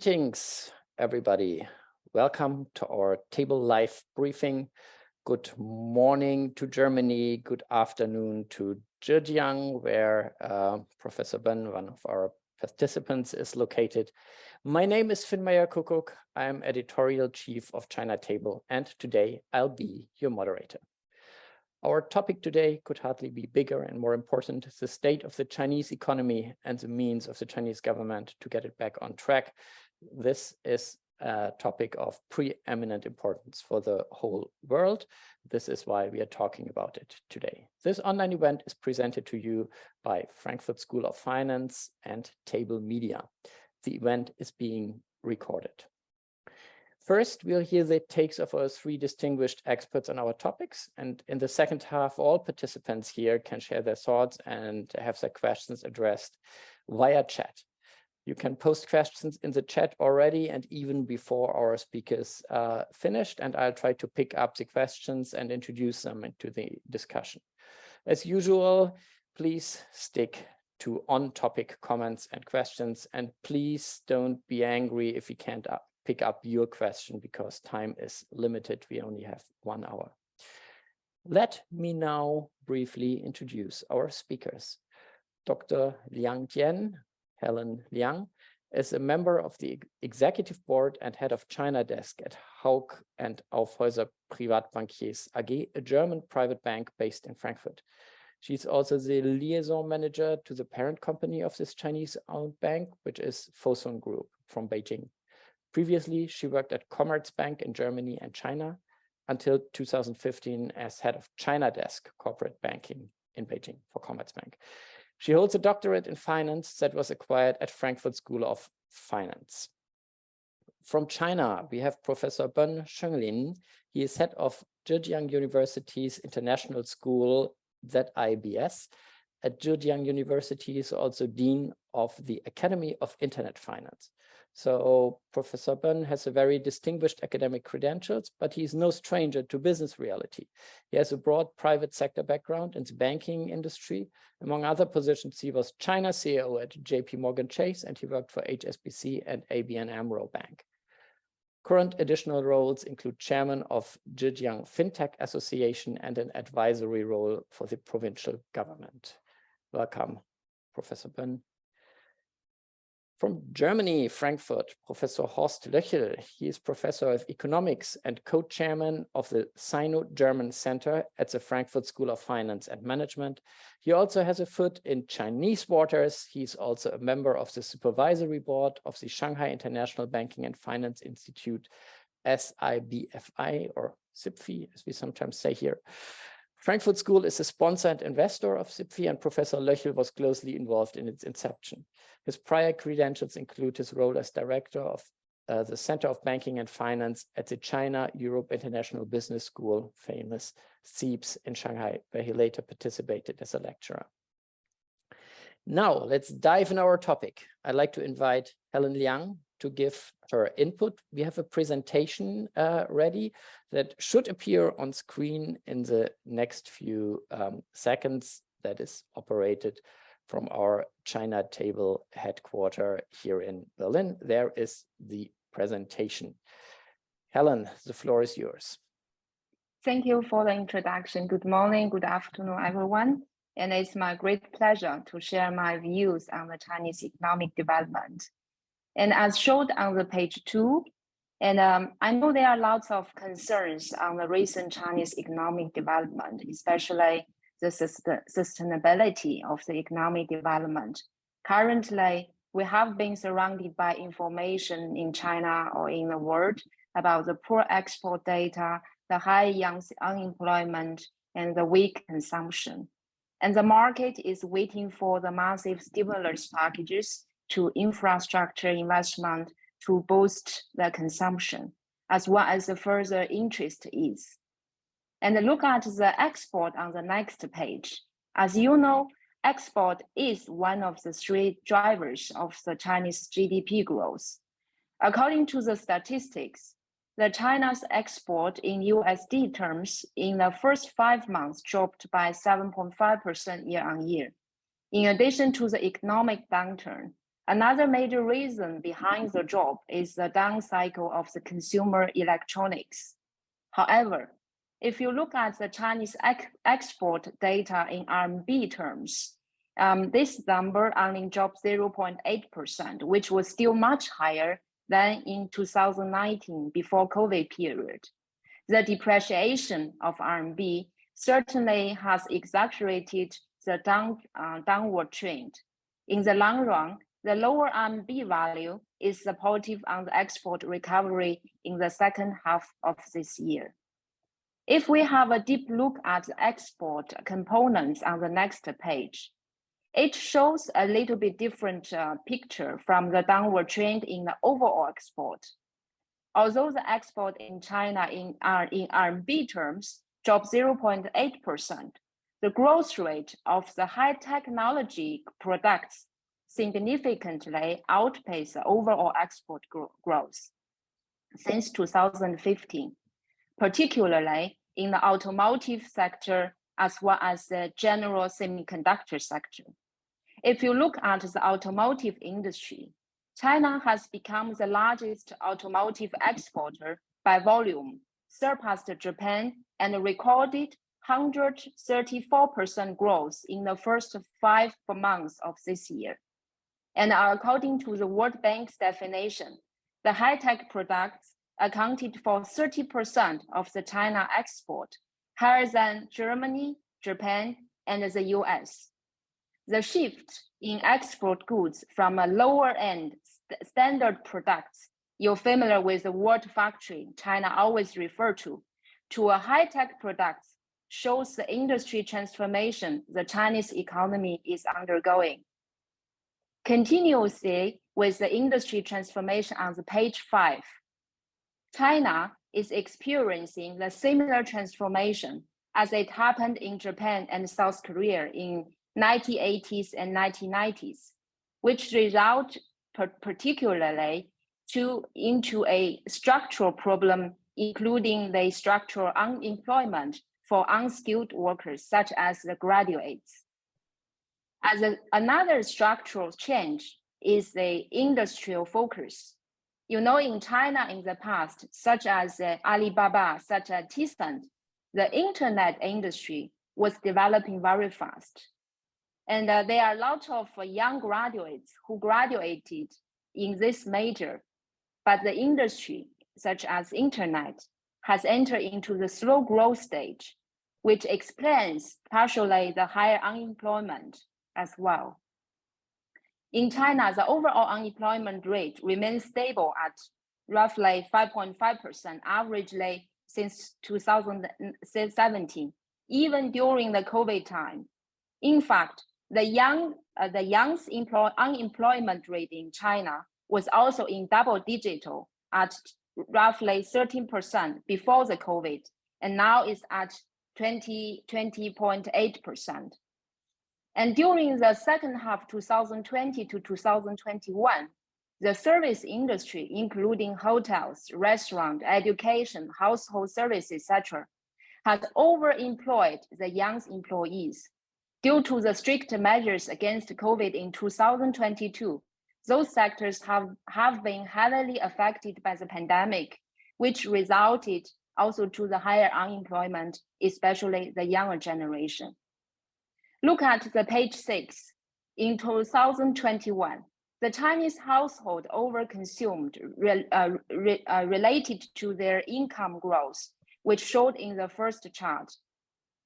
Greetings, everybody. Welcome to our table live briefing. Good morning to Germany. Good afternoon to Zhejiang, where Professor Ben, one of our participants, is located. My name is Finmeier Kuckuck. I'm editorial chief of China Table, and today I'll be your moderator. Our topic today could hardly be bigger and more important: the state of the Chinese economy and the means of the Chinese government to get it back on track. This is a topic of preeminent importance for the whole world. This is why we are talking about it today. This online event is presented to you by Frankfurt School of Finance and Table Media. The event is being recorded. First, we'll hear the takes of our three distinguished experts on our topics. And in the second half, all participants here can share their thoughts and have their questions addressed via chat. You can post questions in the chat already and even before our speakers finished, and I'll try to pick up the questions and introduce them into the discussion. As usual, please stick to on-topic comments and questions, and please don't be angry if we can't pick up your question because time is limited. We only have 1 hour. Let me now briefly introduce our speakers. Dr. Liang, Helen Liang, is a member of the executive board and head of China desk at Hauck and Aufhäuser Privatbank AG, a German private bank based in Frankfurt. She's also the liaison manager to the parent company of this Chinese-owned bank, which is Fosun Group from Beijing. Previously, she worked at Commerzbank in Germany and China until 2015 as head of China desk corporate banking in Beijing for Commerzbank. She holds a doctorate in finance that was acquired at Frankfurt School of Finance. From China, we have Professor Ben Shenglin. He is head of Zhejiang University's International School, ZIBS. At Zhejiang University, he is also dean of the Academy of Internet Finance. So Professor Ben has a very distinguished academic credentials, but he's no stranger to business reality. He has a broad private sector background in the banking industry. Among other positions, he was China CEO at JP Morgan Chase, and he worked for HSBC and ABN AMRO Bank. Current additional roles include chairman of Zhejiang FinTech Association and an advisory role for the provincial government. Welcome, Professor Ben. From Germany, Frankfurt, Professor Horst Löchel. He is professor of economics and co-chairman of the Sino-German Center at the Frankfurt School of Finance and Management. He also has a foot in Chinese waters. He's also a member of the supervisory board of the Shanghai International Banking and Finance Institute, SIBFI, or SIBFI, as we sometimes say here. Frankfurt School is a sponsor and investor of SIBFI, and Professor Löchel was closely involved in its inception. His prior credentials include his role as director of the Center of Banking and Finance at the China-Europe International Business School, famous ZIBS in Shanghai, where he later participated as a lecturer. Now, let's dive in our topic. I'd like to invite Helen Liang to give her input. We have a presentation ready that should appear on screen in the next few seconds, that is operated from our China Table headquarters here in Berlin. There is the presentation. Helen, the floor is yours. Thank you for the introduction. Good morning, good afternoon, everyone. And it's my great pleasure to share my views on the Chinese economic development. And as showed on the page 2, and I know there are lots of concerns on the recent Chinese economic development, especially the sustainability of the economic development. Currently, we have been surrounded by information in China or in the world about the poor export data, the high young unemployment, and the weak consumption. And the market is waiting for the massive stimulus packages to infrastructure investment to boost the consumption, as well as the further interest is. And look at the export on the next page. As you know, export is one of the 3 drivers of the Chinese GDP growth. According to the statistics, the China's export in USD terms in the first 5 months dropped by 7.5% year-on-year. In addition to the economic downturn, Another major reason behind the drop is the down cycle of the consumer electronics. However, if you look at the Chinese export data in RMB terms, this number only dropped 0.8%, which was still much higher than in 2019 before COVID period. The depreciation of RMB certainly has exaggerated the downward trend. In the long run, the lower RMB value is supportive on the export recovery in the second half of this year. If we have a deep look at the export components on the next page, it shows a little bit different picture from the downward trend in the overall export. Although the export in China in RMB terms dropped 0.8%, the growth rate of the high technology products significantly outpaced the overall export growth since 2015, particularly in the automotive sector as well as the general semiconductor sector. If you look at the automotive industry, China has become the largest automotive exporter by volume, surpassed Japan, and recorded 134% growth in the first 5 months of this year. And according to the World Bank's definition, the high-tech products accounted for 30% of the China export, higher than Germany, Japan, and the US. The shift in export goods from a lower-end standard products, you're familiar with the word factory China always refer to a high-tech products shows the industry transformation the Chinese economy is undergoing. Continuously with the industry transformation on the page 5, China is experiencing the similar transformation as it happened in Japan and South Korea in 1980s and 1990s, which result particularly into a structural problem, including the structural unemployment for unskilled workers, such as the graduates. Another structural change is the industrial focus. You know, in China in the past, such as Alibaba, such as Tencent, the internet industry was developing very fast. And there are a lot of young graduates who graduated in this major, but the industry, such as internet, has entered into the slow growth stage, which explains partially the higher unemployment as well. In China, the overall unemployment rate remains stable at roughly 5.5% averagely since 2017, even during the COVID time. In fact, the young's unemployment rate in China was also in double digital at roughly 13% before the COVID, and now is at 20.8%. And during the second half 2020 to 2021, the service industry, including hotels, restaurants, education, household services, etc., has overemployed the young employees. Due to the strict measures against COVID in 2022, those sectors have been heavily affected by the pandemic, which resulted also to the higher unemployment, especially the younger generation. Look at the page 6. In 2021, the Chinese household overconsumed related to their income growth, which showed in the first chart.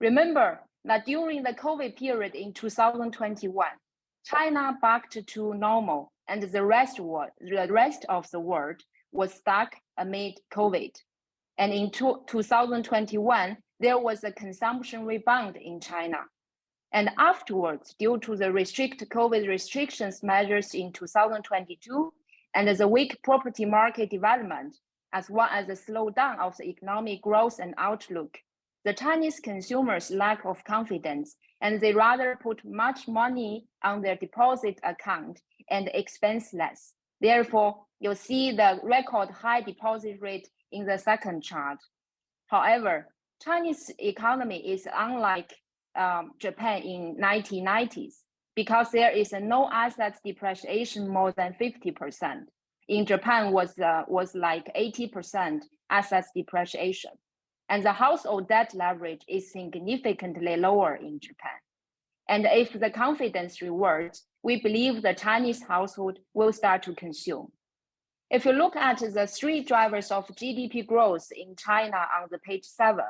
Remember that during the COVID period in 2021, China back to normal, and the rest of the world was stuck amid COVID. And in 2021, there was a consumption rebound in China. And afterwards, due to the restricted COVID restrictions measures in 2022 and the weak property market development, as well as the slowdown of the economic growth and outlook, the Chinese consumers' lack of confidence, and they rather put much money on their deposit account and expense less. Therefore, you'll see the record high deposit rate in the second chart. However, Chinese economy is unlike Japan in 1990s. because there is no assets depreciation more than 50%. In Japan was like 80% assets depreciation. And the household debt leverage is significantly lower in Japan. And if the confidence rewards, we believe the Chinese household will start to consume. If you look at the 3 drivers of GDP growth in China on the page 7,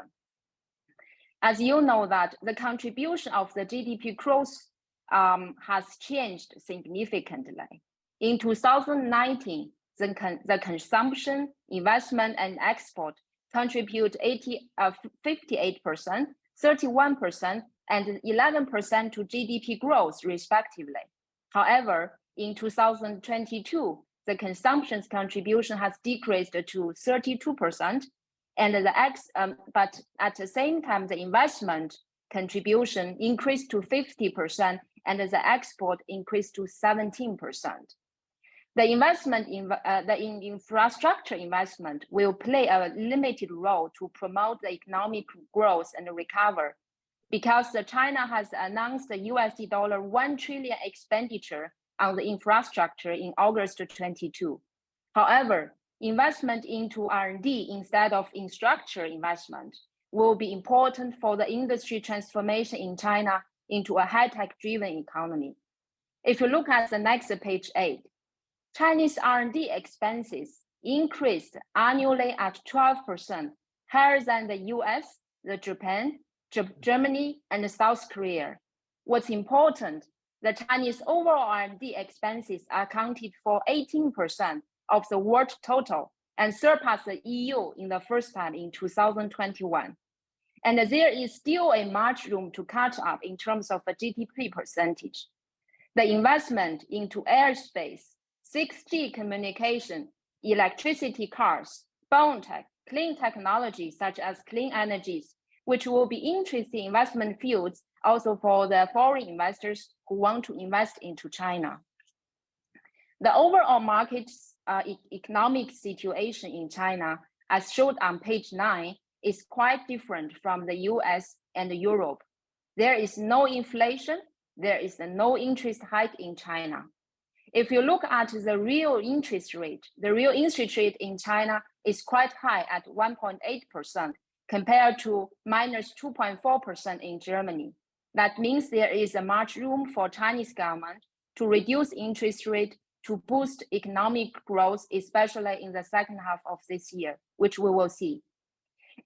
as you know that the contribution of the GDP growth has changed significantly. In 2019, the consumption, investment, and export contribute 58%, 31%, and 11% to GDP growth, respectively. However, in 2022, the consumption's contribution has decreased to 32%, and but at the same time, the investment contribution increased to 50%, and the export increased to 17%. The investment in infrastructure investment will play a limited role to promote the economic growth and recovery, because China has announced the $1 trillion expenditure on the infrastructure in August 22. However, investment into R&D instead of in structure investment will be important for the industry transformation in China into a high-tech driven economy. If you look at the next page 8, Chinese R&D expenses increased annually at 12%, higher than the US, the Japan, Germany, and South Korea. What's important, the Chinese overall R&D expenses accounted for 18% of the world total and surpassed the EU in the first time in 2021. And there is still a much room to catch up in terms of the GDP percentage. The investment into airspace, 6G communication, electricity cars, biotech, clean technology such as clean energies, which will be interesting investment fields also for the foreign investors who want to invest into China. The overall market economic situation in China, as shown on page 9, is quite different from the US and Europe. There is no inflation, there is no interest hike in China. If you look at the real interest rate, the real interest rate in China is quite high at 1.8% compared to minus 2.4% in Germany. That means there is a much room for Chinese government to reduce interest rate to boost economic growth, especially in the second half of this year, which we will see.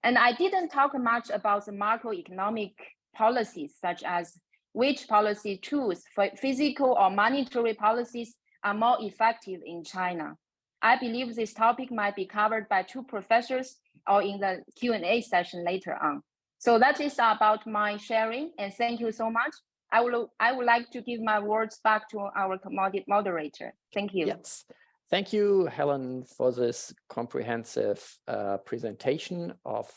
And I didn't talk much about the macroeconomic policies, such as which policy tools for physical or monetary policies are more effective in China. I believe this topic might be covered by 2 professors or in the Q&A session later on. So that is about my sharing, and thank you so much. I would like to give my words back to our moderator. Thank you. Yes. Thank you, Helen, for this comprehensive presentation of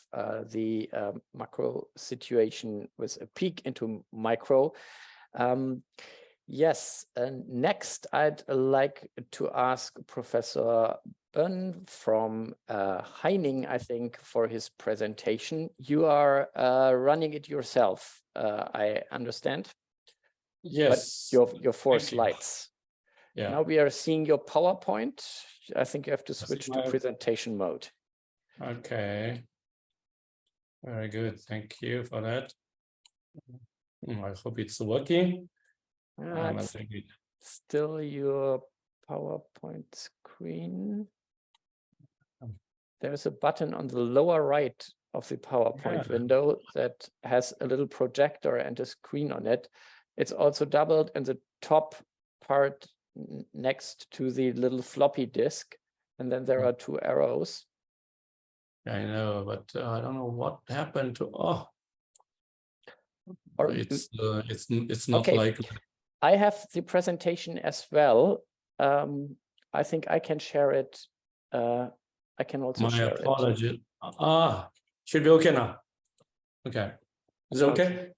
the macro situation with a peek into micro. Yes, and next I'd like to ask Professor Bön from Heining, I think, for his presentation. You are running it yourself, I understand. Yes. But your 4 slides. Yeah. Now we are seeing your PowerPoint. I think you have to switch to presentation mode. Okay. Very good. Thank you for that. I hope it's working. It's still your PowerPoint screen. There's a button on the lower right of the PowerPoint window that has a little projector and a screen on it. It's also doubled in the top part next to the little floppy disk, and then there are 2 arrows. I know, but I don't know what happened to. Oh, or it's not okay. like. I have the presentation as well. I think I can share it. I can also share it. My apologies. Should be okay now. Okay, is it okay?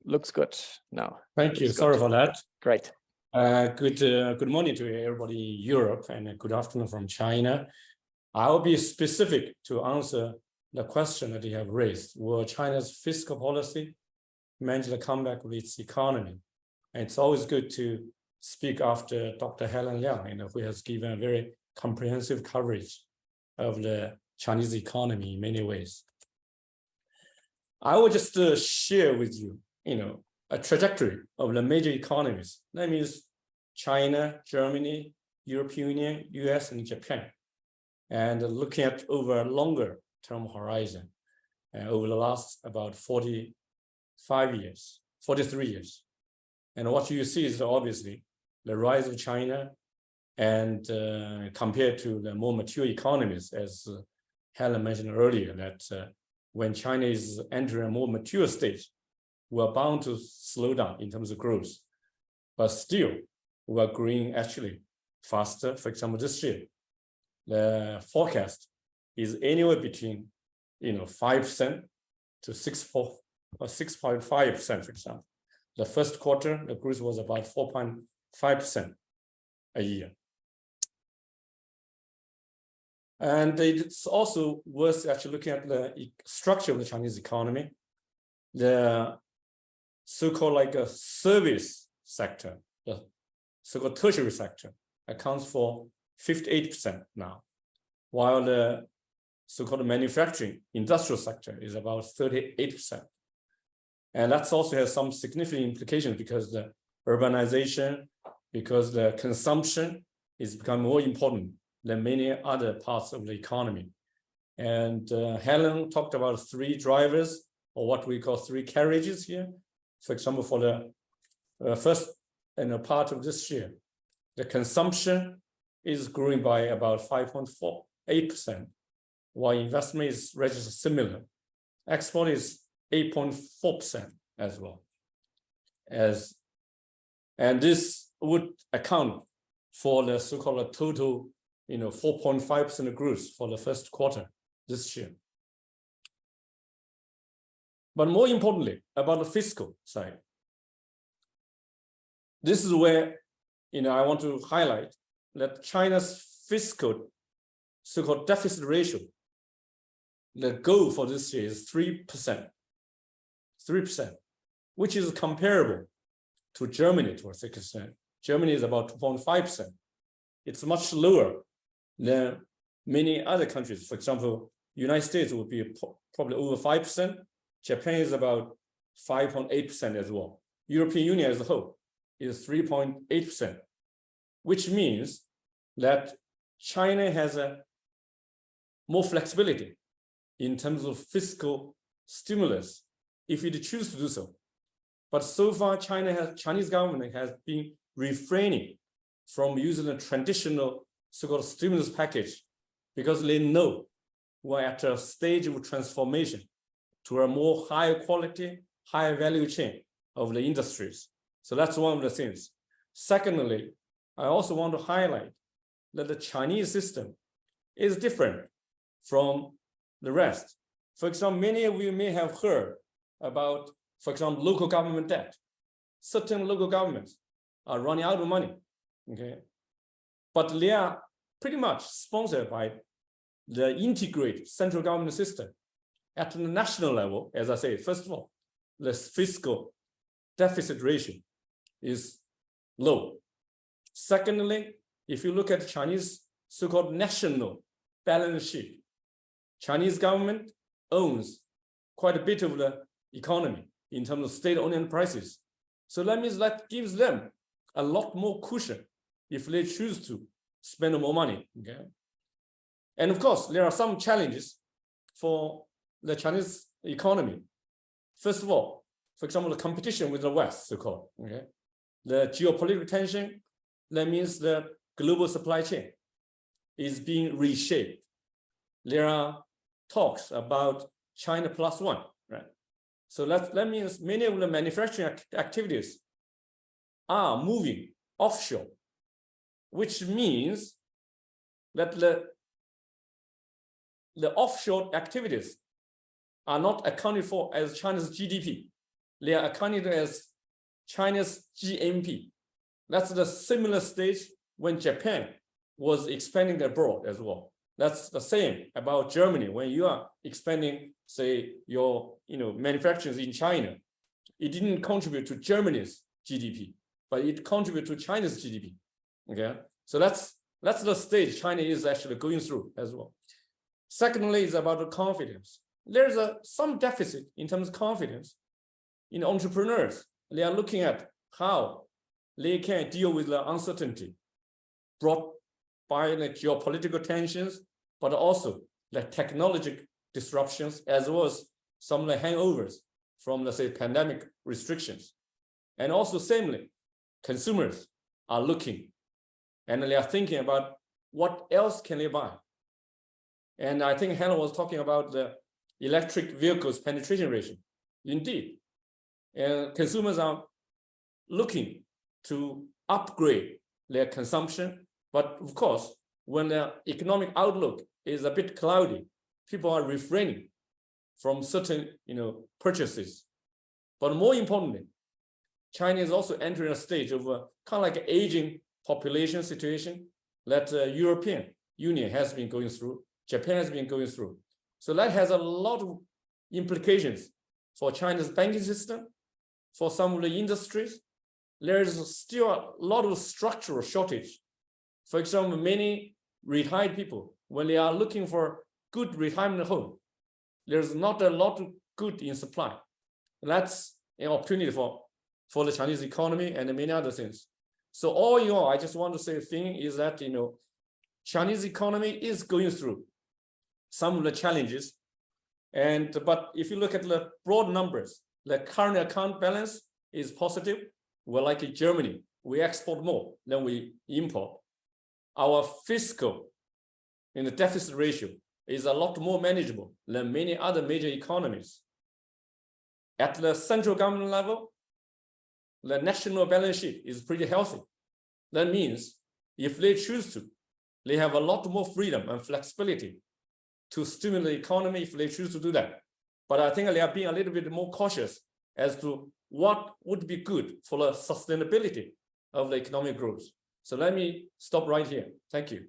Looks good now. Thank you. Sorry for that. Great. Good morning to everybody in Europe, and good afternoon from China. I will be specific to answer the question that you have raised. Will China's fiscal policy manage to come back with its economy And it's always good to speak after Dr. Helen Liang, who has given a very comprehensive coverage of the Chinese economy in many ways. I will just share with you, a trajectory of the major economies. That means China, Germany, European Union, US, and Japan. And looking at over a longer term horizon, over the last about 43 years. And what you see is obviously the rise of China and compared to the more mature economies, as Helen mentioned earlier, that when China is entering a more mature stage, we're bound to slow down in terms of growth. But still, we're growing actually faster. For example, this year, the forecast is anywhere between 5% to 6.5%, for example. The first quarter, the growth was about 4.5% a year. And it's also worth actually looking at the structure of the Chinese economy. The so-called service sector, the so-called tertiary sector, accounts for 58% now, while the so-called manufacturing industrial sector is about 38%. And that also has some significant implications because the urbanization, because the consumption is becoming more important than many other parts of the economy. And Helen talked about 3 drivers, or what we call 3 carriages here. For example, for the first part of this year, the consumption is growing by about 5.48%, while investment is registered similar. Export is 8.4% as well. And this would account for the so-called total 4.5% growth for the first quarter this year. But more importantly, about the fiscal side, this is where I want to highlight that China's fiscal so-called deficit ratio, the goal for this year is 3%, which is comparable to Germany to a certain extent. Germany is about 2.5%. It's much lower than many other countries. For example, United States would be probably over 5%. Japan is about 5.8% as well. European Union as a whole is 3.8%, which means that China has a more flexibility in terms of fiscal stimulus if it chooses to do so. But so far, Chinese government has been refraining from using a traditional so-called stimulus package because they know we're at a stage of transformation to a more higher quality, higher value chain of the industries. So that's one of the things. Secondly, I also want to highlight that the Chinese system is different from the rest. For example, many of you may have heard about, for example, local government debt. Certain local governments are running out of money, okay? But they are pretty much sponsored by the integrated central government system. At the national level, as I say, first of all, the fiscal deficit ratio is low. Secondly, if you look at Chinese so-called national balance sheet, Chinese government owns quite a bit of the economy in terms of state-owned enterprises. So that means that gives them a lot more cushion if they choose to spend more money. Okay? And of course, there are some challenges for the Chinese economy. First of all, for example, the competition with the West, so-called. Okay? The geopolitical tension, that means the global supply chain is being reshaped. There are talks about China +1, right? So that means many of the manufacturing activities are moving offshore, which means that the offshore activities are not accounted for as China's GDP. They are accounted as China's GNP. That's the similar stage when Japan was expanding abroad as well. That's the same about Germany. When you are expanding, say, your manufacturers in China, it didn't contribute to Germany's GDP. but it contributes to China's GDP. Okay, so that's the stage China is actually going through as well. Secondly, is about the confidence. There's some deficit in terms of confidence in entrepreneurs. They are looking at how they can deal with the uncertainty brought by the geopolitical tensions, but also the technological disruptions, as well as some of the hangovers from, let's say, pandemic restrictions. And also, similarly, consumers are looking and they are thinking about what else can they buy. And I think Helen was talking about the electric vehicles penetration ratio. Indeed, consumers are looking to upgrade their consumption. But of course, when the economic outlook is a bit cloudy, people are refraining from certain purchases. But more importantly, China is also entering a stage of kind of like an aging population situation that European Union has been going through, Japan has been going through. So that has a lot of implications for China's banking system, for some of the industries. There is still a lot of structural shortage. For example, many retired people, when they are looking for good retirement home, there's not a lot of good in supply. That's an opportunity for the Chinese economy and many other things. So all in all, I just want to say the thing is that, Chinese economy is going through some of the challenges. But if you look at the broad numbers, the current account balance is positive. We're like in Germany, we export more than we import. Our fiscal the deficit ratio is a lot more manageable than many other major economies. At the central government level, the national balance sheet is pretty healthy. That means if they choose to, they have a lot more freedom and flexibility to stimulate the economy if they choose to do that. But I think they are being a little bit more cautious as to what would be good for the sustainability of the economic growth. So let me stop right here. Thank you.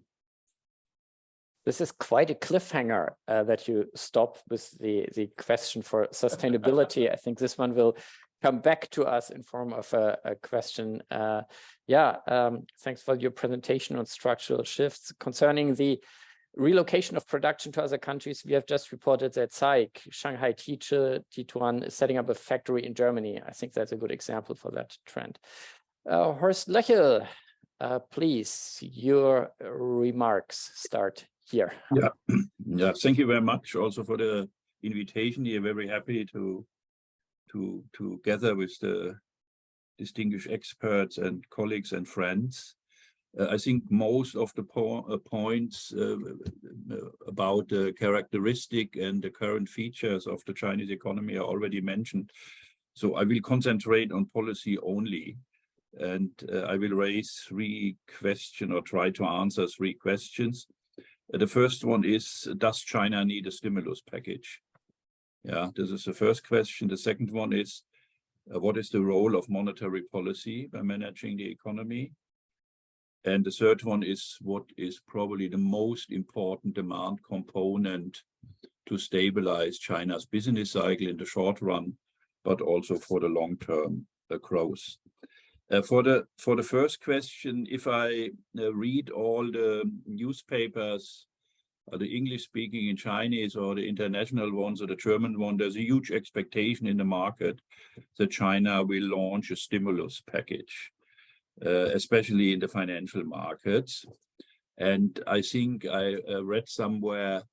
This is quite a cliffhanger that you stop with the question for sustainability. I think this one will come back to us in form of a question. Thanks for your presentation on structural shifts. Concerning the relocation of production to other countries, we have just reported that Shanghai Tituan is setting up a factory in Germany. I think that's a good example for that trend. Horst Löchel, please, your remarks start here. Yeah, thank you very much also for the invitation. We are very happy to gather with the distinguished experts and colleagues and friends. I think most of the points about the characteristic and the current features of the Chinese economy are already mentioned. So I will concentrate on policy only. And I will raise three questions or try to answer three questions. The first one is, does China need a stimulus package? Yeah, this is the first question. The second one is, what is the role of monetary policy by managing the economy? And the third one is, what is probably the most important demand component to stabilize China's business cycle in the short run, but also for the long-term growth? For the first question, if I read all the newspapers, the English speaking in Chinese or the international ones or the German one, there's a huge expectation in the market that China will launch a stimulus package, especially in the financial markets. And I think I read somewhere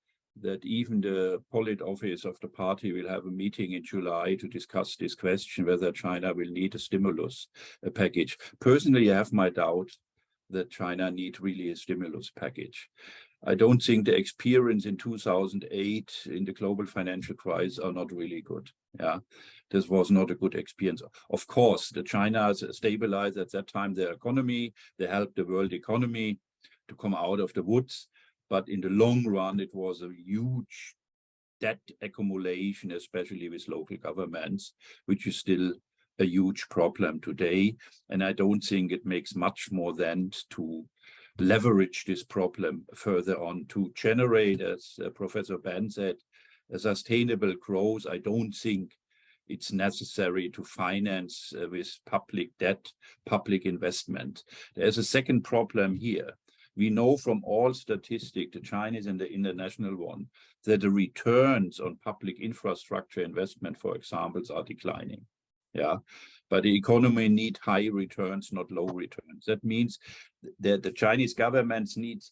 that even the Polit office of the party will have a meeting in July to discuss this question, whether China will need a stimulus package. Personally, I have my doubt that China needs really a stimulus package. I don't think the experience in 2008 in the global financial crisis are not really good. Yeah, this was not a good experience. Of course, the China stabilized at that time their economy. They helped the world economy to come out of the woods. But in the long run, it was a huge debt accumulation, especially with local governments, which is still a huge problem today. And I don't think it makes much more sense to leverage this problem further on to generate, as Professor Ben said, a sustainable growth. I don't think it's necessary to finance with public debt, public investment. There's a second problem here. We know from all statistics, the Chinese and the international one, that the returns on public infrastructure investment, for example, are declining. Yeah, but the economy needs high returns, not low returns. That means that the Chinese government needs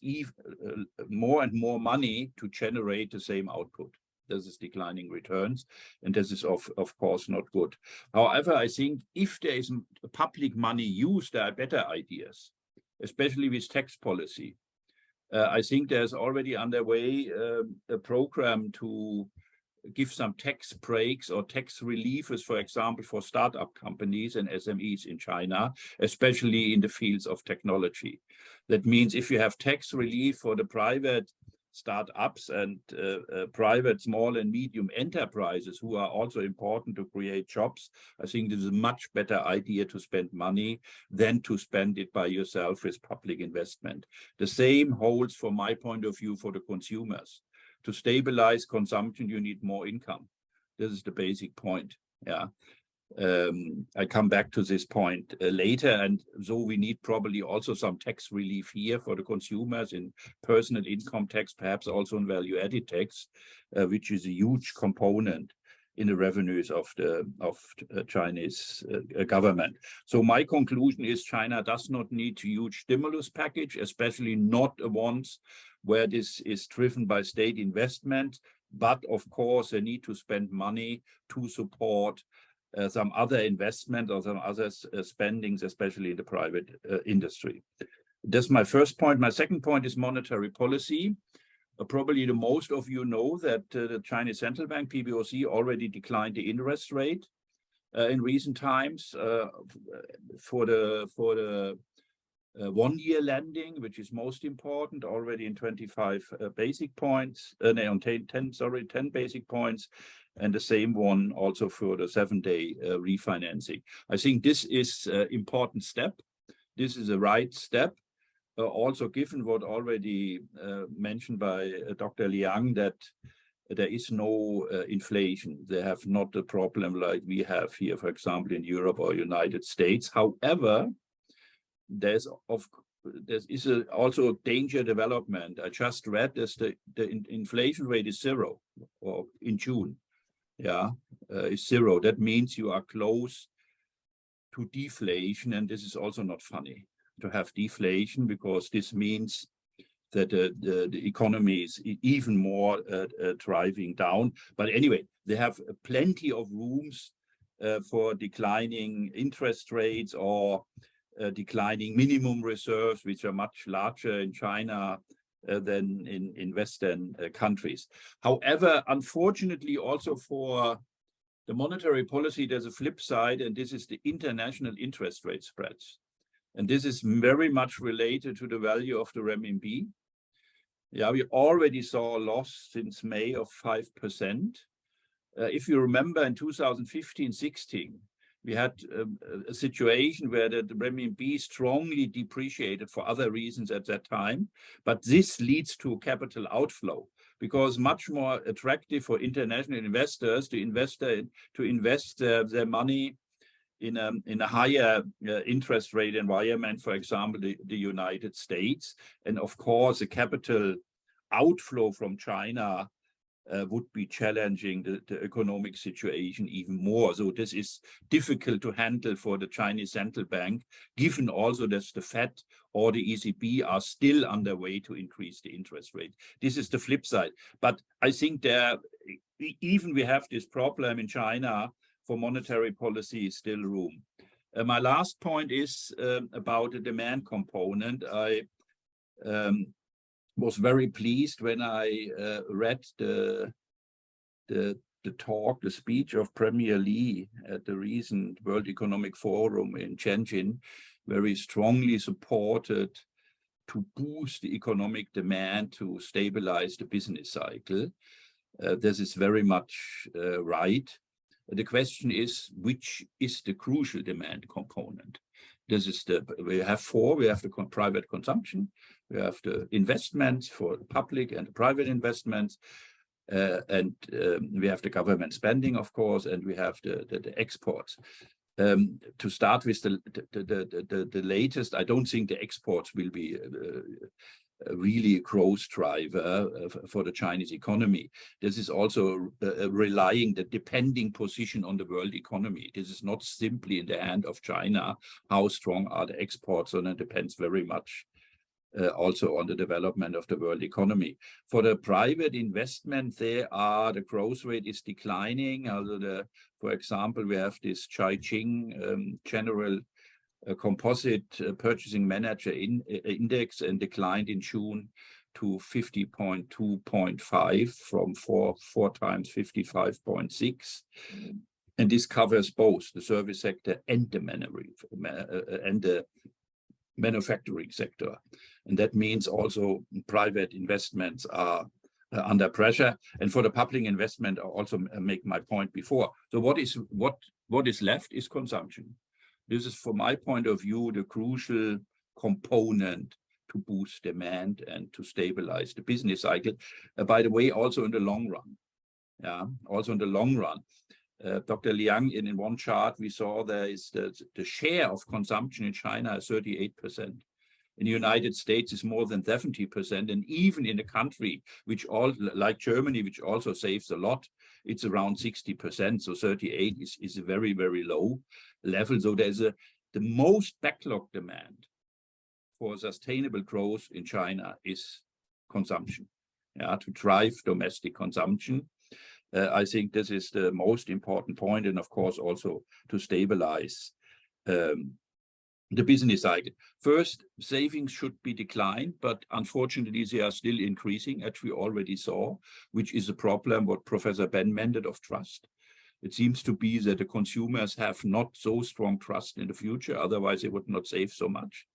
more and more money to generate the same output. This is declining returns, and this is of course not good. However, I think if there is public money used, there are better ideas, especially with tax policy. I think there's already underway a program to give some tax breaks or tax reliefs, for example, for startup companies and SMEs in China, especially in the fields of technology. That means if you have tax relief for the private startups and private small and medium enterprises who are also important to create jobs, I think this is a much better idea to spend money than to spend it by yourself with public investment. The same holds from my point of view for the consumers. To stabilize consumption, you need more income. This is the basic point. Yeah. I come back to this point later, and so we need probably also some tax relief here for the consumers in personal income tax, perhaps also in value-added tax, which is a huge component in the revenues of the Chinese government. So my conclusion is China does not need a huge stimulus package, especially not ones where this is driven by state investment, but of course they need to spend money to support some other investment or some other spendings, especially in the private industry. That's my first point. My second point is monetary policy. Probably the most of you know that the Chinese Central Bank, PBOC, already declined the interest rate in recent times for the 1 year lending, which is most important, already in 25 basic points, on 10 basic points, and the same one also for the 7-day refinancing. I think this is an important step. This is a right step. Also given what already mentioned by Dr. Liang, that there is no inflation. They have not a problem like we have here, for example, in Europe or United States. However, there is also a danger development. I just read this, the inflation rate is 0 or in June. Yeah, is 0. That means you are close to deflation, and this is also not funny to have deflation, because this means that the economy is even more driving down. But anyway, they have plenty of rooms for declining interest rates or declining minimum reserves, which are much larger in China than in Western countries. However, unfortunately, also for the monetary policy, there's a flip side, and this is the international interest rate spreads. And this is very much related to the value of the renminbi. Yeah, we already saw a loss since May of 5%. If you remember, in 2015-16, we had a situation where the renminbi strongly depreciated for other reasons at that time. But this leads to capital outflow, because much more attractive for international investors to invest their money in a higher interest rate environment, for example, the United States. And of course, the capital outflow from China would be challenging the economic situation even more. So this is difficult to handle for the Chinese Central Bank, given also that the Fed or the ECB are still underway to increase the interest rate. This is the flip side. But I think even we have this problem in China, for monetary policy is still room. My last point is about the demand component. I was very pleased when I read the speech of Premier Li at the recent World Economic Forum in Shenzhen, very strongly supported to boost the economic demand to stabilize the business cycle. This is very much right. The question is, which is the crucial demand component? This is we have four. We have the private consumption, we have the investments for the public and the private investments. We have the government spending, of course, and we have the exports. To start with the latest, I don't think the exports will be really a growth driver for the Chinese economy. This is also relying the depending position on the world economy. This is not simply in the hand of China. How strong are the exports? And it depends very much also on the development of the world economy. For the private investment, the growth rate is declining. For example, we have this Zhejiang General Composite Purchasing Manager Index, and declined in June to 50.2.5 from four times 55.6. And this covers both the service sector and the manufacturing sector. And that means also private investments are under pressure. And for the public investment, I also make my point before. So what is left is consumption. This is, from my point of view, the crucial component to boost demand and to stabilize the business cycle. By the way, also in the long run. Yeah, also in the long run. Dr. Liang, in one chart, we saw there is the share of consumption in China is 38%. In the United States, is more than 70%. And even in a country like Germany, which also saves a lot, it's around 60%. So 38 is a very, very low level. So there's the most backlog demand for sustainable growth in China is consumption, to drive domestic consumption. I think this is the most important point, and of course also to stabilize the business cycle. First, savings should be declined, but unfortunately they are still increasing, as we already saw, which is a problem what Professor Ben mentioned of trust. It seems to be that the consumers have not so strong trust in the future, otherwise they would not save so much.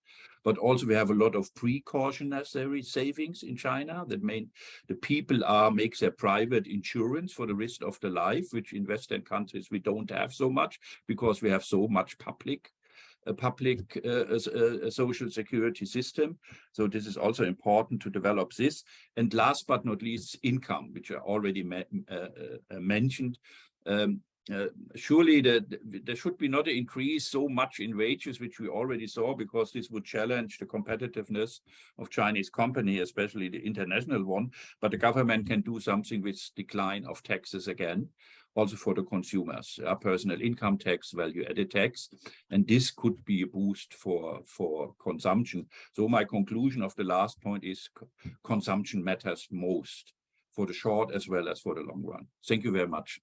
But also we have a lot of precautionary savings in China that the people make their private insurance for the rest of the life, which in Western countries we don't have so much because we have so much public social security system. So this is also important to develop this. And last but not least, income, which I already mentioned. Surely there should be not an increase so much in wages, which we already saw, because this would challenge the competitiveness of Chinese company, especially the international one. But the government can do something with decline of taxes again, also for the consumers, personal income tax, value-added tax, and this could be a boost for consumption. So my conclusion of the last point is consumption matters most for the short as well as for the long run. Thank you very much.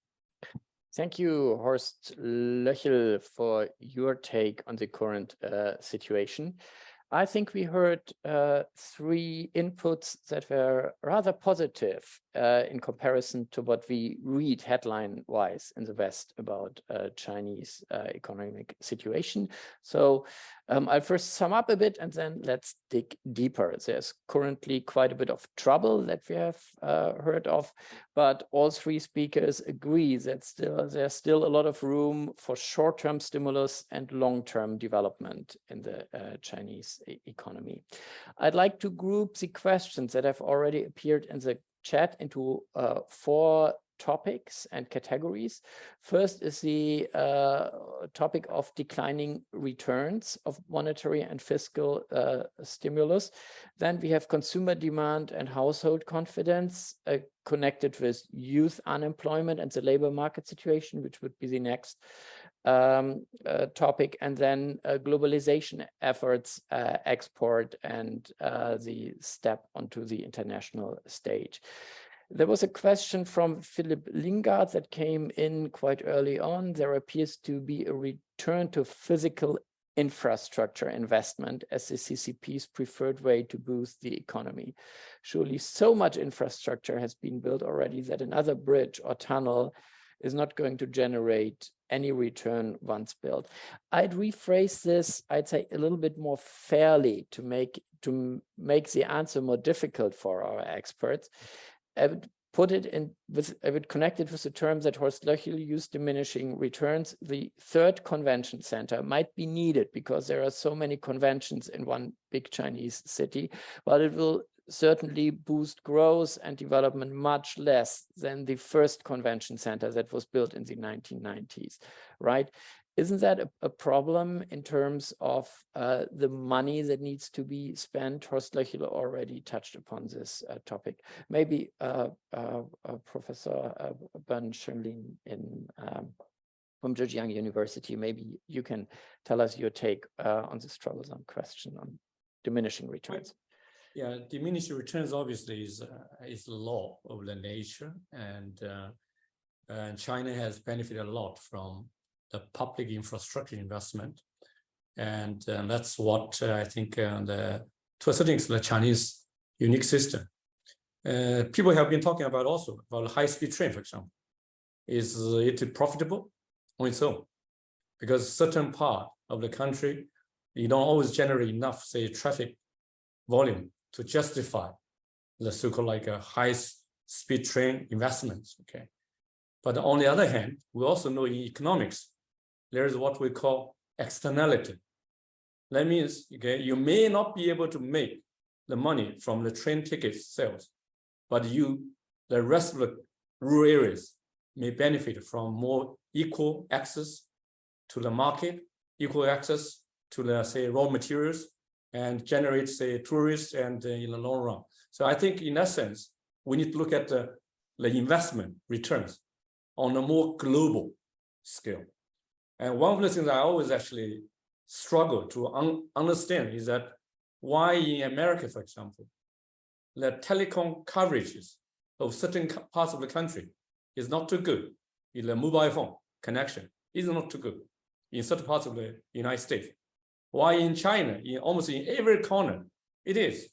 Thank you, Horst Löchel, for your take on the current situation. I think we heard three inputs that were rather positive in comparison to what we read headline-wise in the West about Chinese economic situation. So I'll first sum up a bit and then let's dig deeper. There's currently quite a bit of trouble that we have heard of, but all three speakers agree that there's still a lot of room for short-term stimulus and long-term development in the Chinese economy. I'd like to group the questions that have already appeared in the chat into four topics and categories. First is the topic of declining returns of monetary and fiscal stimulus. Then we have consumer demand and household confidence connected with youth unemployment and the labor market situation, which would be the next topic, and then globalization efforts, export, and the step onto the international stage. There was a question from Philip Lingard that came in quite early on. There appears to be a return to physical infrastructure investment as the CCP's preferred way to boost the economy. Surely so much infrastructure has been built already that another bridge or tunnel is not going to generate any return once built. I'd rephrase this, I'd say, a little bit more fairly to make the answer more difficult for our experts. I would put it in I would connect it with the terms that Horst Löchel used, diminishing returns. The third convention center might be needed because there are so many conventions in one big Chinese city, but it will certainly boost growth and development much less than the first convention center that was built in the 1990s, right? Isn't that a problem in terms of the money that needs to be spent? Horst Löchel already touched upon this topic. Maybe Professor Shenglin from Zhejiang University, maybe you can tell us your take on this troublesome question on diminishing returns. Yeah, diminishing returns obviously is the law of the nature, and China has benefited a lot from the public infrastructure investment, and that's what I think to a certain extent the Chinese unique system. People have been talking about also about high-speed train, for example. Is it profitable on its own? Because certain part of the country, you don't always generate enough, say, traffic volume to justify the so-called like a high-speed train investments. Okay, but on the other hand, we also know in economics there is what we call externality. That means, okay, you may not be able to make the money from the train ticket sales, but the rest of the rural areas may benefit from more equal access to the market, equal access to the, say, raw materials, and generate, say, tourists and in the long run. So I think in that sense, we need to look at the investment returns on a more global scale. And one of the things I always actually struggle to understand is that why in America, for example, the telecom coverages of certain parts of the country is not too good. In the mobile phone connection is not too good in certain parts of the United States. Why in China, in almost in every corner, it is.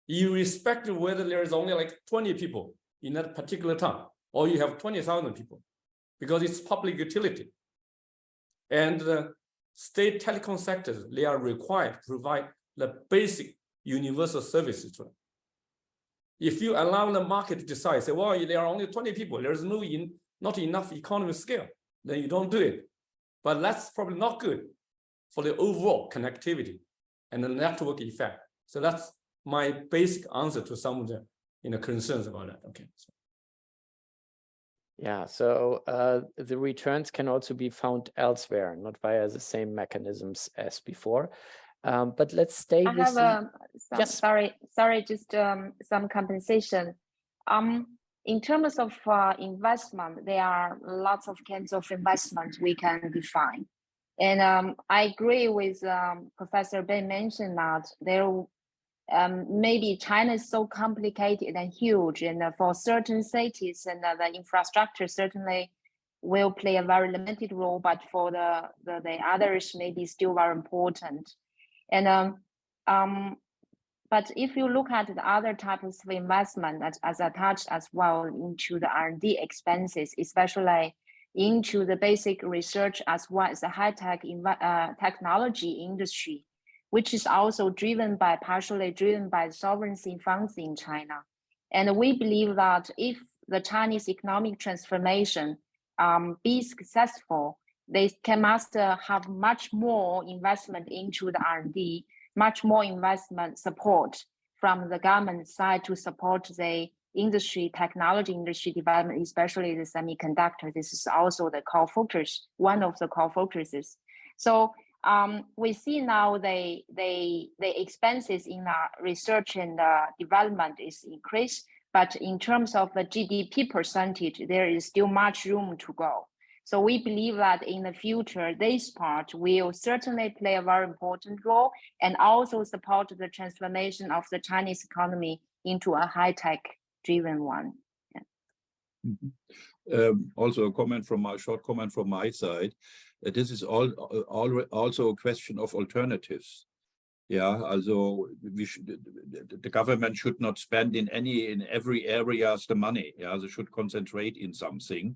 Irrespective of whether there is only like 20 people in that particular town, or you have 20,000 people, because it's public utility. And the state telecom sectors, they are required to provide the basic universal services to them. If you allow the market to decide, say, well, there are only 20 people, there's not enough economy scale, then you don't do it. But that's probably not good for the overall connectivity and the network effect. So that's my basic answer to some of the concerns about that. Okay. Yeah, so the returns can also be found elsewhere, not via the same mechanisms as before. But let's stay with. I have yes. Sorry, just some compensation. In terms of investment, there are lots of kinds of investment we can define. And I agree with Professor Ben mentioned that there maybe China is so complicated and huge, and for certain cities and the infrastructure certainly will play a very limited role, but for the others maybe still very important. And but if you look at the other types of investment that, as I touched as well, into the R&D expenses, especially into the basic research as well as the high-tech technology industry, which is also partially driven by sovereignty funds in China. And we believe that if the Chinese economic transformation be successful, they must have much more investment into the R&D, much more investment support from the government side to support the technology industry development, especially the semiconductor. This is also the core focus, one of the core focuses. So we see now the expenses in research and development is increased, but in terms of the GDP percentage, there is still much room to go. So we believe that in the future, this part will certainly play a very important role and also support the transformation of the Chinese economy into a high-tech driven one. Yeah. Also a short comment from my side. This is also a question of alternatives. Yeah, also the government should not spend in every area the money. Yeah, they should concentrate in something.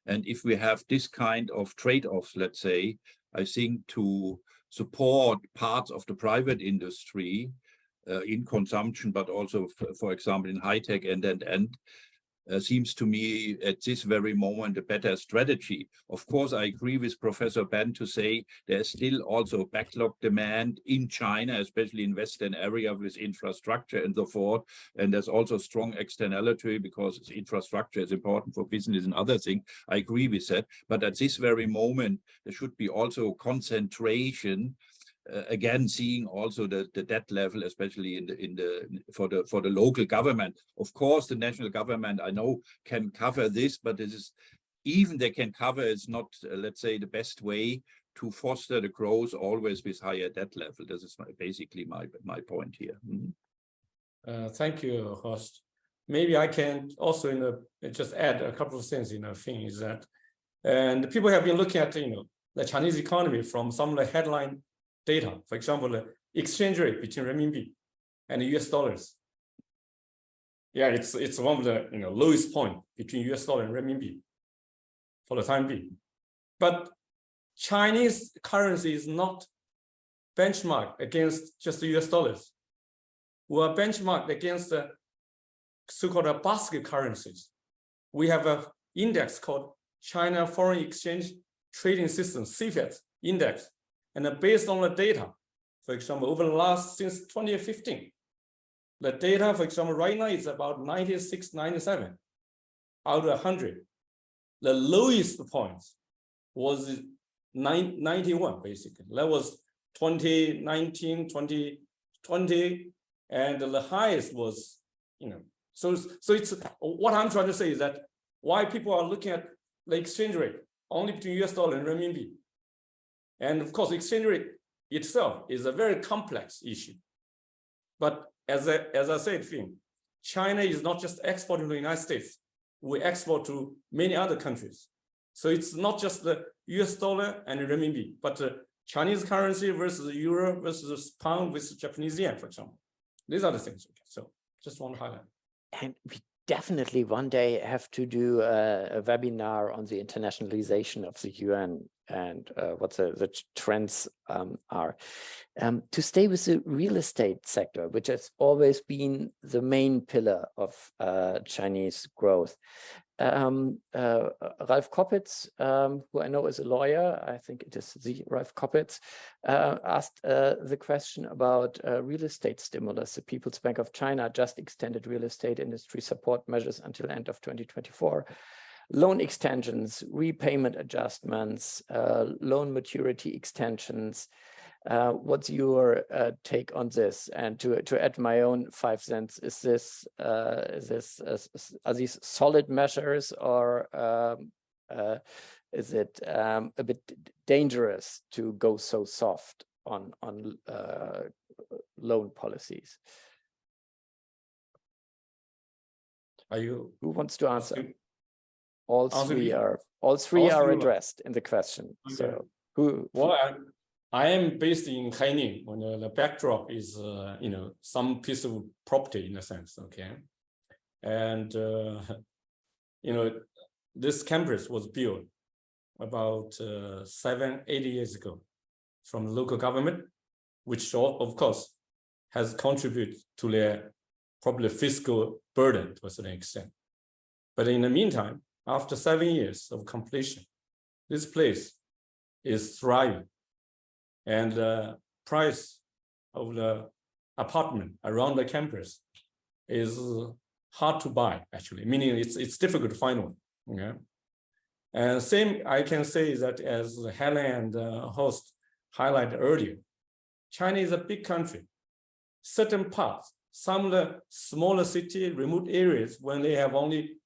And if we have this kind of trade-offs, let's say, I think to support parts of the private industry in consumption, but also, for example, in high tech and seems to me at this very moment a better strategy. Of course, I agree with Professor Ben to say there's still also backlog demand in China, especially in Western area with infrastructure and so forth. And there's also strong externality because infrastructure is important for business and other things. I agree with that. But at this very moment, there should be also concentration. Again, seeing also the debt level, especially for the local government. Of course, the national government, I know, can cover this, but this is, even they can cover, it's not, let's say, the best way to foster the growth always with higher debt level. This is basically my point here. Thank you, Horst. Maybe I can also just add a couple of things. Thing is that, and people have been looking at the Chinese economy from some of the headline data. For example, the exchange rate between renminbi and US dollars. Yeah, it's one of the lowest point between US dollar and renminbi for the time being. But Chinese currency is not benchmarked against just the US dollars. We are benchmarked against the so-called basket currencies. We have an index called China Foreign Exchange Trading System, CFET index. And based on the data, for example, over the last, since 2015, the data, for example, right now is about 96, 97 out of 100. The lowest point was 91, basically. That was 2019, 2020, and the highest was, so it's, what I'm trying to say is that why people are looking at the exchange rate only between US dollar and renminbi. And of course, exchange rate itself is a very complex issue. But as I said, China is not just exporting to the United States. We export to many other countries. So it's not just the US dollar and renminbi, but Chinese currency versus euro versus pound versus Japanese yen, for example. These are the things. So just want to highlight. And we definitely one day have to do a webinar on the internationalization of the yuan and what the trends are. To stay with the real estate sector, which has always been the main pillar of Chinese growth. Ralf Koppitz, who I know is a lawyer, I think it is the Ralf Koppitz, asked the question about real estate stimulus. The People's Bank of China just extended real estate industry support measures until end of 2024. Loan extensions, repayment adjustments, loan maturity extensions. What's your take on this? And to add my own 5 cents, are these solid measures, or is it a bit dangerous to go so soft on loan policies? Who wants to answer? All three are addressed in the question. Okay. So who? Well, I am based in Haining, when the backdrop is some piece of property in a sense, okay, and this campus was built about 7-8 years ago from the local government, which of course has contributed to their probably fiscal burden to a certain extent. But in the meantime, after 7 years of completion, this place is thriving. And the price of the apartment around the campus is hard to buy, actually, meaning it's difficult to find one. Okay? And same I can say that as Helen and Horst highlighted earlier, China is a big country. Certain parts, some of the smaller city, remote areas, when they have only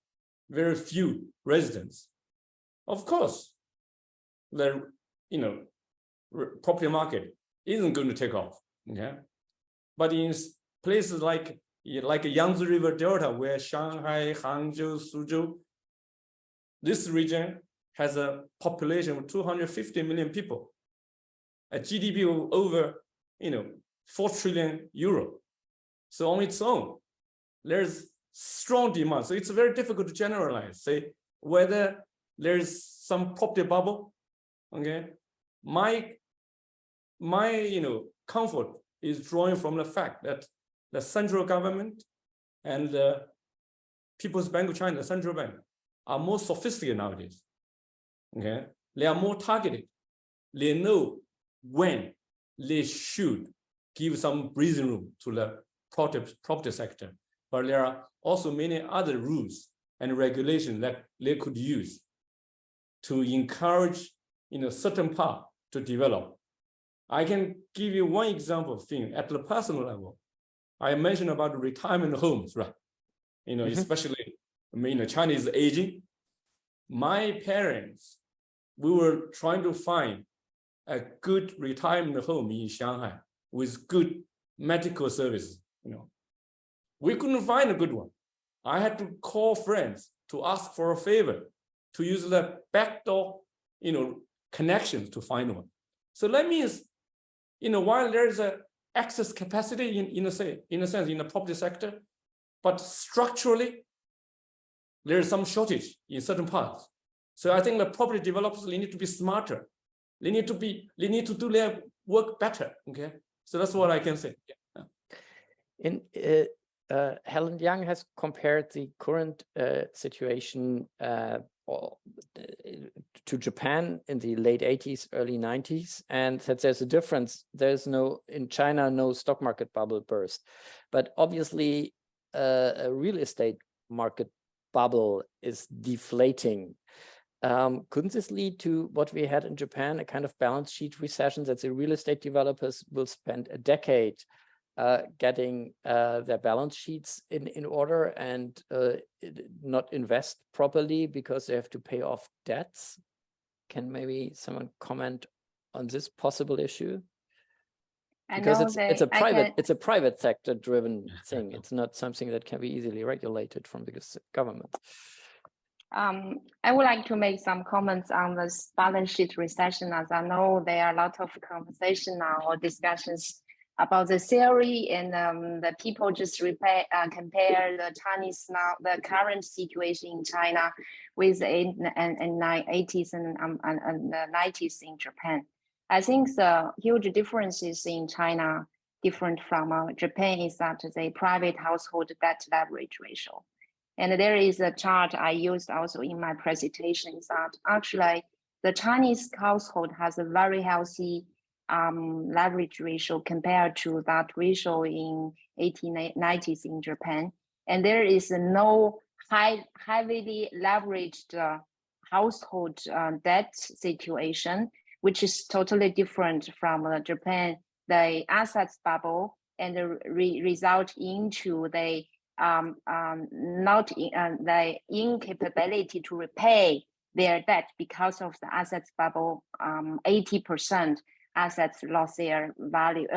very few residents, of course, the property market isn't going to take off. Okay? But in places like Yangtze River Delta, where Shanghai, Hangzhou, Suzhou, this region has a population of 250 million people, a GDP of over 4 trillion euro. So on its own, there's strong demand. So it's very difficult to generalize, say whether there's some property bubble. Okay, my comfort is drawing from the fact that the central government and the People's Bank of China, the central bank, are more sophisticated nowadays. Okay, they are more targeted. They know when they should give some breathing room to the property sector, but there are also many other rules and regulations that they could use to encourage certain part to develop. I can give you one example thing at the personal level. I mentioned about retirement homes, right? Especially, China is aging. My parents, we were trying to find a good retirement home in Shanghai with good medical services. We couldn't find a good one. I had to call friends to ask for a favor to use the backdoor, connections to find one. So that means, while there's a excess capacity in a sense in the property sector, but structurally there's some shortage in certain parts. So I think the property developers, they need to be smarter. They need to do their work better. Okay, so that's what I can say. Yeah. Helen Liang has compared the current situation to Japan in the late 80s, early 90s, and said there's a difference. There's in China, no stock market bubble burst, but obviously a real estate market bubble is deflating. Couldn't this lead to what we had in Japan, a kind of balance sheet recession, that the real estate developers will spend a decade getting their balance sheets in order and not invest properly because they have to pay off debts? Can maybe someone comment on this possible issue? Because it's a private sector driven thing. It's not something that can be easily regulated from the government. I would like to make some comments on this balance sheet recession, as I know there are a lot of conversation now or discussions about the theory, and the people just compare the Chinese now, the current situation in China with the 80s and the 90s in Japan. I think the huge differences in China, different from Japan, is that the private household debt leverage ratio. And there is a chart I used also in my presentation, is that actually the Chinese household has a very healthy leverage ratio compared to that ratio in 1890s in Japan. And there is no heavily leveraged household debt situation, which is totally different from Japan, the assets bubble, and result into the the incapability to repay their debt because of the assets bubble. 80% assets lost their value.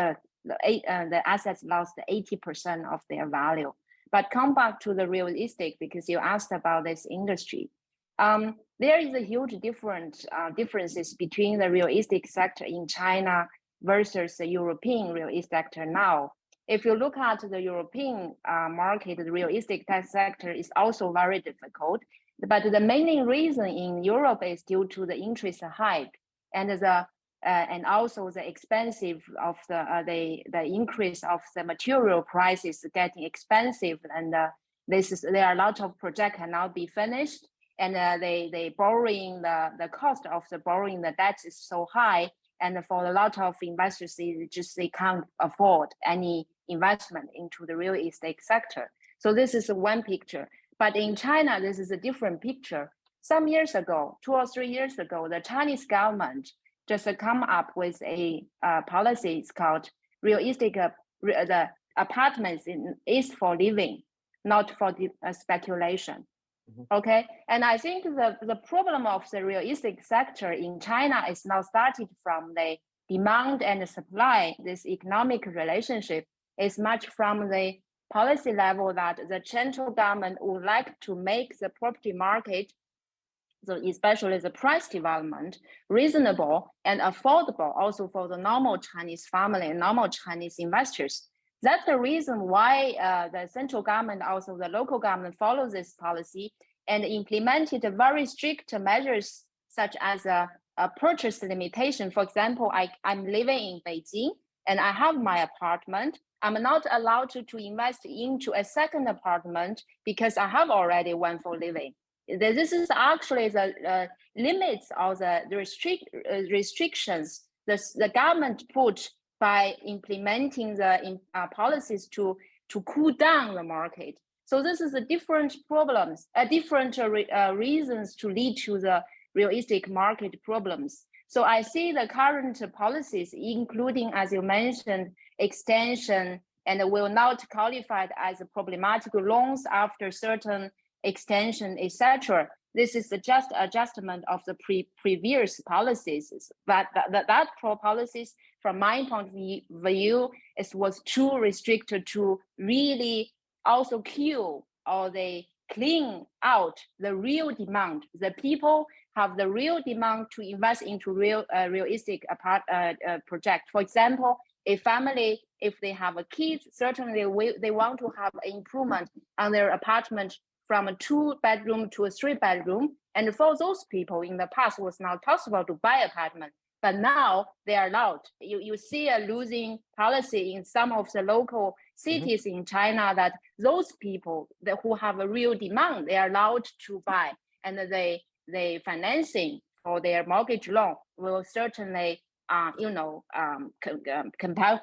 The assets lost 80% of their value. But come back to the real estate, because you asked about this industry. There is a huge differences between the real estate sector in China versus the European real estate sector now. If you look at the European market, the real estate sector is also very difficult. But the main reason in Europe is due to the interest hike and also the expensive of the increase of the material prices getting expensive, and there are a lot of projects cannot be finished, and the the cost of the borrowing the debt is so high, and for a lot of investors they can't afford any investment into the real estate sector. So this is one picture. But in China, this is a different picture. Some years ago, 2 or 3 years ago, the Chinese government just come up with a policy. It's called real estate. The apartments is for living, not for the speculation. Okay, and I think the problem of the real estate sector in China is now started from the demand and the supply. This economic relationship is much from the policy level that the central government would like to make the property market, so especially the price development, reasonable and affordable also for the normal Chinese family and normal Chinese investors. That's the reason why the central government, also the local government, follows this policy and implemented very strict measures, such as a purchase limitation. For example, I'm living in Beijing and I have my apartment, I'm not allowed to invest into a second apartment because I have already one for living. This is actually the limits of the restrictions the government put by implementing the policies to cool down the market. So this is a different problems, different reasons to lead to the real estate market problems. So I see the current policies, including, as you mentioned, extension, and will not qualify as problematic loans after certain extension, etc. This is just adjustment of the previous policies, but that policies, from my point of view, was too restricted to really also kill or they clean out the real demand. The people have the real demand to invest into real estate project. For example, a family, if they have a kids, certainly they want to have an improvement on their apartment from a 2-bedroom to a 3-bedroom. And for those people in the past, it was not possible to buy apartment, but now they are allowed. You see a losing policy in some of the local cities in China that those people who have a real demand, they are allowed to buy, and they financing for their mortgage loan will certainly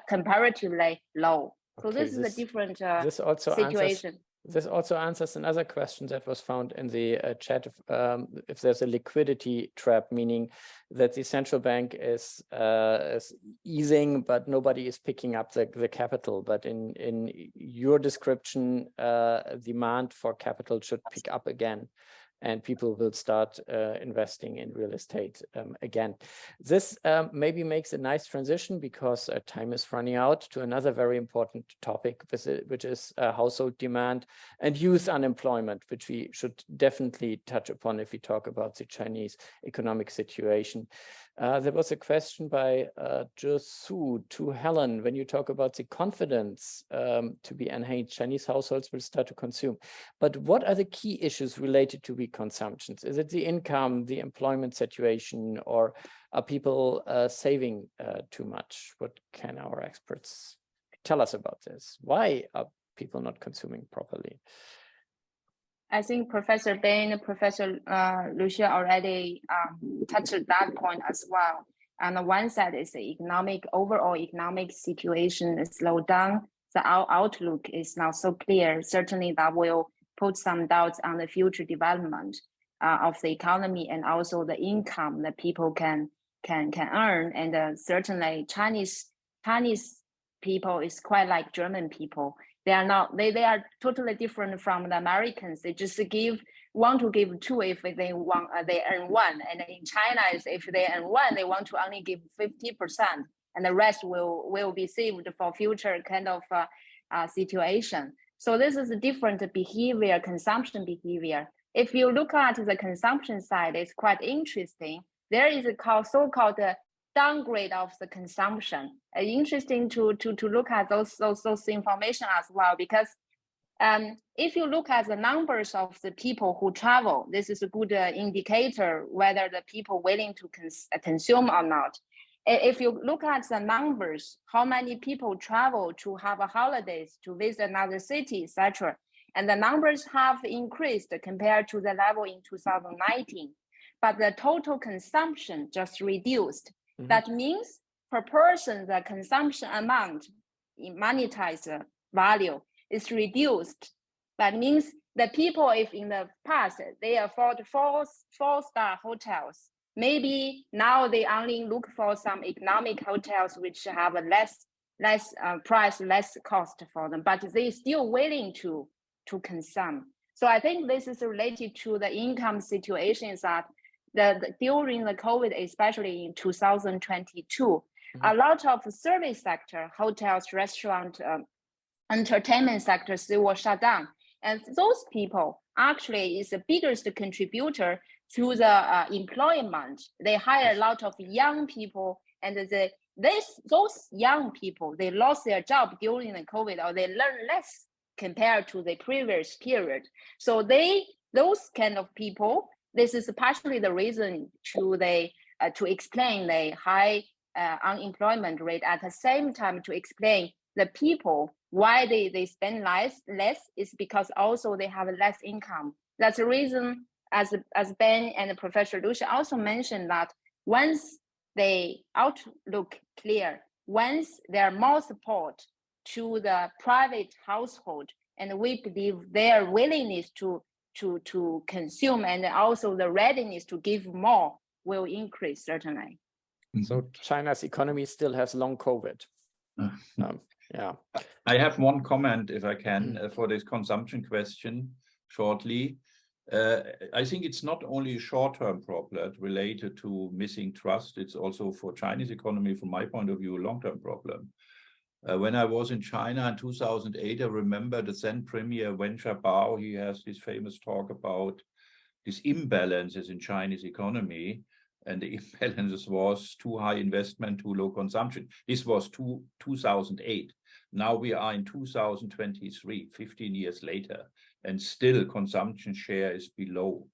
comparatively low. So Okay, this is a different situation. This also answers another question that was found in the chat. If there's a liquidity trap, meaning that the central bank is easing, but nobody is picking up the capital. But in your description, demand for capital should pick up again, and people will start investing in real estate again. This maybe makes a nice transition, because time is running out, to another very important topic, which is household demand and youth unemployment, which we should definitely touch upon if we talk about the Chinese economic situation. There was a question by Su to Helen: when you talk about the confidence to be enhanced, Chinese households will start to consume. But what are the key issues related to weak consumptions? Is it the income, the employment situation, or are people saving too much? What can our experts tell us about this? Why are people not consuming properly? I think Professor Bain, Professor Löchel already touched that point as well. On the one side is the overall economic situation is slowed down. The outlook is not so clear. Certainly that will put some doubts on the future development of the economy, and also the income that people can earn. And certainly Chinese people is quite like German people. They are not. They are totally different from the Americans. They just want to give 2 if they want. They earn 1, and in China, if they earn 1, they want to only give 50%, and the rest will be saved for future kind of situation. So this is a different behavior, consumption behavior. If you look at the consumption side, it's quite interesting. There is a so-called downgrade of the consumption. Interesting to look at those information as well, because if you look at the numbers of the people who travel, this is a good indicator whether the people willing to consume or not. If you look at the numbers, how many people travel to have a holidays, to visit another city, etc., and the numbers have increased compared to the level in 2019, but the total consumption just reduced. That means per person, the consumption amount in monetized value is reduced. That means the people, if in the past they afford 4-star hotels, maybe now they only look for some economic hotels which have a less price, less cost for them, but they still willing to consume. So I think this is related to the income situations that during the COVID, especially in 2022, a lot of service sector, hotels, restaurant, entertainment sectors, they were shut down. And those people actually is the biggest contributor to the employment. They hire a lot of young people, and those young people, they lost their job during the COVID, or they learn less compared to the previous period. So those kind of people, this is partially the reason to explain the high unemployment rate, at the same time to explain the people, why they spend less is because also they have less income. That's the reason, as Ben and Professor Lucia also mentioned, that once the outlook clear, once there are more support to the private household, and we believe their willingness to consume and also the readiness to give more will increase, certainly. So China's economy still has long COVID. Yeah. I have one comment, if I can, for this consumption question shortly. I think it's not only a short-term problem related to missing trust, it's also for Chinese economy, from my point of view, a long-term problem. When I was in China in 2008, I remember the then Premier Wen Jiabao, he has this famous talk about these imbalances in Chinese economy. And the imbalances was too high investment, too low consumption. This was 2008. Now we are in 2023, 15 years later, and still consumption share is below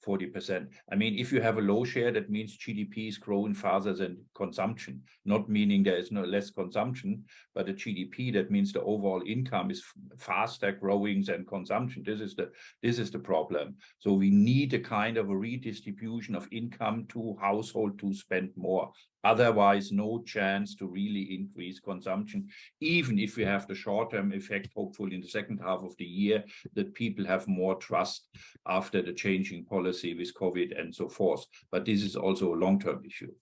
40%. I mean, if you have a low share, that means GDP is growing faster than consumption, not meaning there is no less consumption, but the GDP, that means the overall income is faster growing than consumption. This is the problem. So we need a kind of a redistribution of income to household to spend more. Otherwise, no chance to really increase consumption, even if we have the short-term effect, hopefully in the second half of the year, that people have more trust after the changing policy with COVID and so forth. But this is also a long-term issue.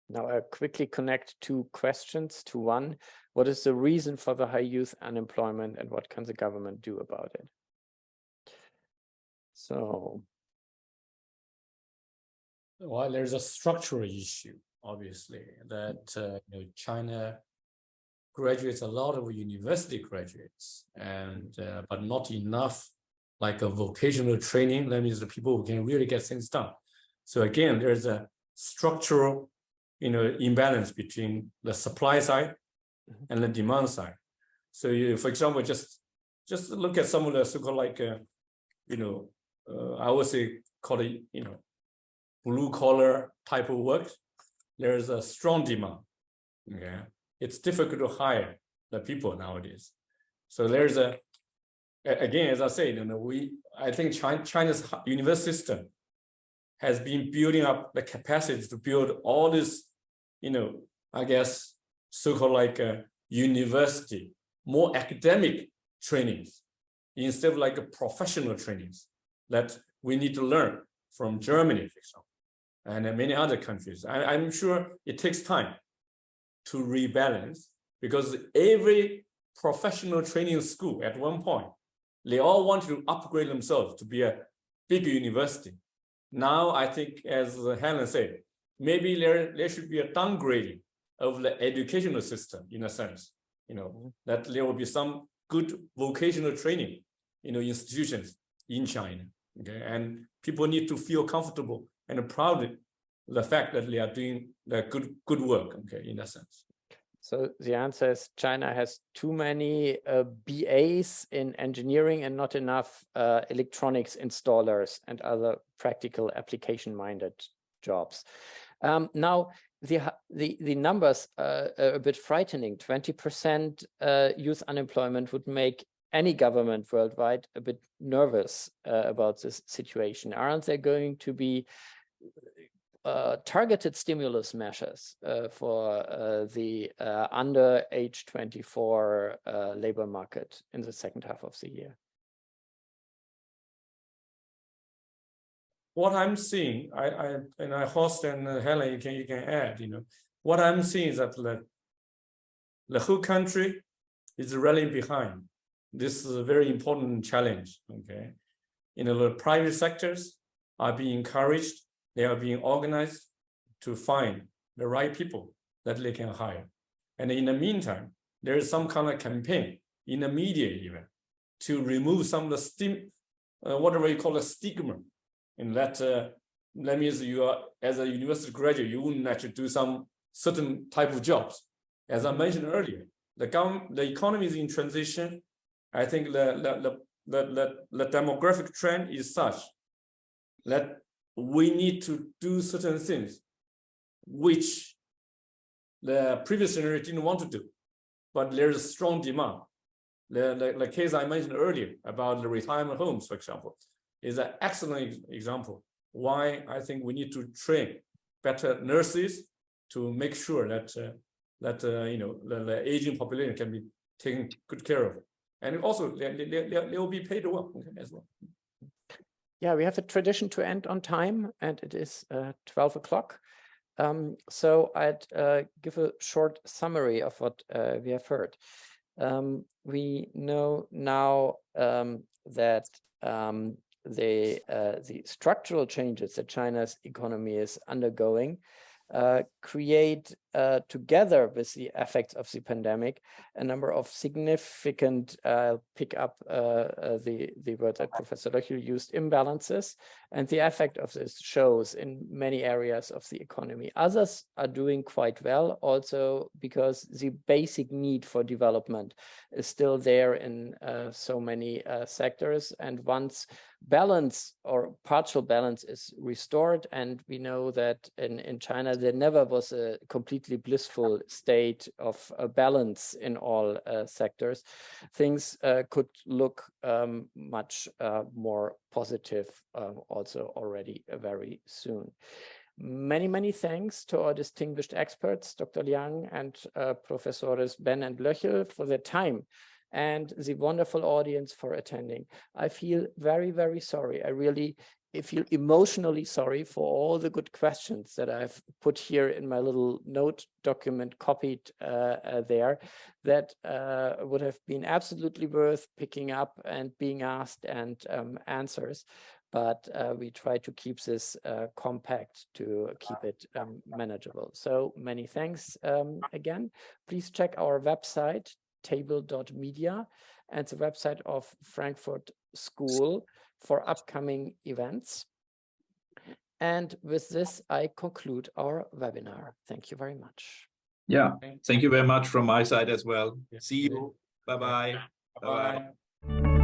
Now, I quickly connect two questions to one. What is the reason for the high youth unemployment, and what can the government do about it? So, well, there's a structural issue, obviously, that China graduates a lot of university graduates, and but not enough like a vocational training. That means the people who can really get things done. So again, there's a structural imbalance between the supply side and the demand side. So you, for example, just look at some of the so-called like I would say call it blue collar type of work. There's a strong demand. Okay, it's difficult to hire the people nowadays. So there's again, as I said, I think China's university system has been building up the capacity to build all this, I guess, so-called like university, more academic trainings instead of like professional trainings that we need to learn from Germany, for example, and many other countries. I'm sure it takes time to rebalance, because every professional training school at one point, they all want to upgrade themselves to be a big university. Now, I think, as Helen said, maybe there should be a downgrading of the educational system, in a sense, that there will be some good vocational training, institutions in China. Okay, and people need to feel comfortable and proud of the fact that they are doing the good work. Okay, in that sense. So the answer is China has too many BAs in engineering and not enough electronics installers and other practical application-minded jobs. Now, the numbers are a bit frightening. 20% youth unemployment would make any government worldwide a bit nervous about this situation. Aren't there going to be targeted stimulus measures for the under age 24 labor market in the second half of the year? What I'm seeing, and Horst and Helen, you can add, what I'm seeing is that the whole country is rallying behind. This is a very important challenge. Okay, the private sectors are being encouraged. They are being organized to find the right people that they can hire. And in the meantime, there is some kind of campaign in the media even to remove some of the whatever you call a stigma. And that means you are, as a university graduate, you wouldn't actually do some certain type of jobs. As I mentioned earlier, the economy is in transition. I think the demographic trend is such that we need to do certain things which the previous generation didn't want to do, but there's a strong demand. The case I mentioned earlier about the retirement homes, for example, is an excellent example why I think we need to train better nurses to make sure that the aging population can be taken good care of, and also they will be paid well as well. Yeah, we have a tradition to end on time, and it is 12 o'clock. So I'd give a short summary of what we have heard. We know now that the structural changes that China's economy is undergoing create, together with the effects of the pandemic, a number of significant, pick up the word that Professor Löchel used, imbalances, and the effect of this shows in many areas of the economy. Others are doing quite well, also because the basic need for development is still there in so many sectors, and once balance or partial balance is restored, and we know that in China there never was a completely blissful state of balance in all sectors, things could look much more positive also already very soon. Many thanks to our distinguished experts, Dr. Liang and Professors Ben and Löchel, for their time, and the wonderful audience for attending. I feel very sorry. I really feel emotionally sorry for all the good questions that I've put here in my little note document copied there, that would have been absolutely worth picking up and being asked and answers. But we try to keep this compact to keep it manageable. So many thanks again. Please check our website, Table.media, and the website of Frankfurt School for upcoming events. And with this, I conclude our webinar. Thank you very much. Yeah, thank you very much from my side as well. See you. Bye-bye. Bye.